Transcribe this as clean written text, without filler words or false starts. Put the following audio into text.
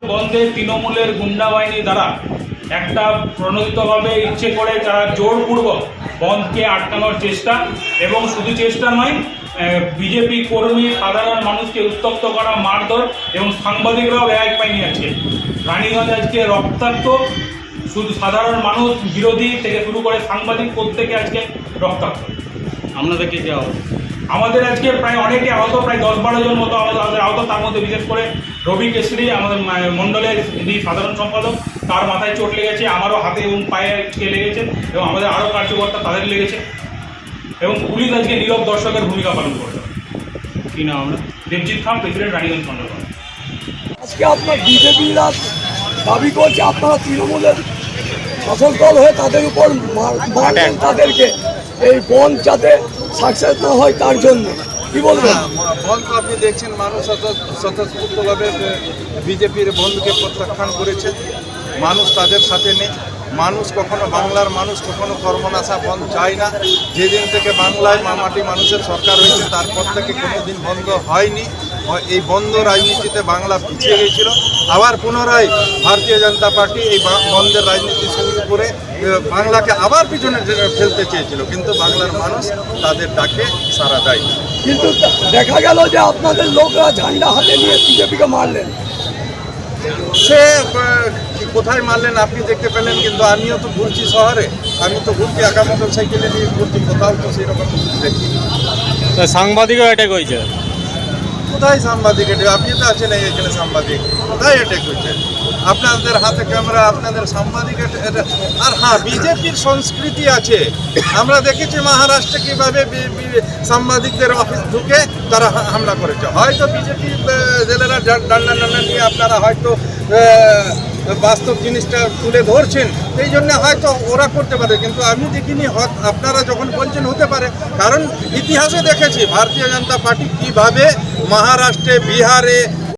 বন্ধে তৃণমূলের গুন্ডা বাহিনী দ্বারা একটা প্রণোদিতভাবে ইচ্ছে করে তারা জোরপূর্বক বন্ধকে আটকানোর চেষ্টা, এবং শুধু চেষ্টা নয়, বিজেপি কর্মী সাধারণ মানুষকে উত্তপ্ত করা, মারধর, এবং সাংবাদিকরাও রেহাই পায়নি। আছে রানীগঞ্জ আজকে রক্তাক্ত, শুধু সাধারণ মানুষ বিরোধী থেকে শুরু করে সাংবাদিক প্রত্যেকে আজকে রক্তাক্ত। আপনাদেরকে কি হবে? আমাদের আজকে প্রায় অনেকে আহত, প্রায় 10-12 জন মতো আমাদের আহত। তার মধ্যে বিশেষ করে রবি কেশরী, আমাদের মণ্ডলের যিনি সাধারণ সম্পাদক, তার মাথায় চোট লেগেছে, আমারও হাতে এবং পায়ে লেগেছে, এবং আমাদের আরও কার্যকর্তা তাদের লেগেছে। এবং পুলিশ আজকে নীরব দর্শকের ভূমিকা পালন করছে। কি নাম আমরা? দেবজিৎ খান, প্রেসিডেন্ট, রানীগঞ্জ মণ্ডল। আজকে আপনার বিজেপিরা দাবি করছে আপনারা তৃণমূলের শাসক দল হয়ে তাদের উপর মারবেন, তাদেরকে এই বন্ধ যাতে সাকসেস না হয় তার জন্য কি বলবেন? বন্ধ তো আপনি দেখছেন, মানুষ স্বতঃস্ফূর্তভাবে বিজেপির বন্ধকে প্রত্যাখ্যান করেছে। মানুষ তাদের সাথে নেই। মানুষ কখনো, বাংলার মানুষ কখনো কর্মনাশা বন্ধ চায় না। যেদিন থেকে বাংলায় মাটি মানুষের সরকার হয়েছে তারপর থেকে কোনোদিন বন্ধ হয়নি। এই বন্ধ রাজনীতিতে বাংলা পিছিয়ে গিয়েছিল। আবার পুনরায় ভারতীয় জনতা পার্টি এই বন্ধের রাজনীতি শুরু করে বাংলাকে আবার পিছনে ফেলতে চেয়েছিল, কিন্তু বাংলার মানুষ তাদের ডাকে সাড়া দেয়। কিন্তু দেখা গেল যে আপনাদের লোকরা ঝান্ডা হাতে নিয়ে বিজেপিকে মারলেন। সে কোথায় মারলেন আপনি দেখতে পেলেন, কিন্তু আমিও তো ঘুরছি শহরে, আমি তো ঘুরছি একা মোটর সাইকেলে নিয়ে ঘুরছি, কোথাও তো সেরকম দেখি। সাংবাদিকও অ্যাটাক হয়েছে। কোথায় সাংবাদিক এটা? আপনি তো আছেন এখানে, সাংবাদিক কোথায় অ্যাটাক হচ্ছে? আপনাদের হাতে ক্যামেরা, আপনাদের সাংবাদিক। আর হ্যাঁ, বিজেপির সংস্কৃতি আছে। আমরা দেখেছি মহারাষ্ট্রে কীভাবে সাংবাদিকদের অফিস ঢুকে তারা হামলা করেছে। হয়তো বিজেপি জেলেরা ডান্ডা নিয়ে আপনারা হয়তো বাস্তব জিনিসটা তুলে ধরছেন, এই জন্য হয়তো ওরা করতে পারে, কিন্তু আমি দেখিনি। আপনারা যখন বলছেন হতে পারে, কারণ ইতিহাসে দেখেছি ভারতীয় জনতা পার্টি কীভাবে মহারাষ্ট্রে, বিহারে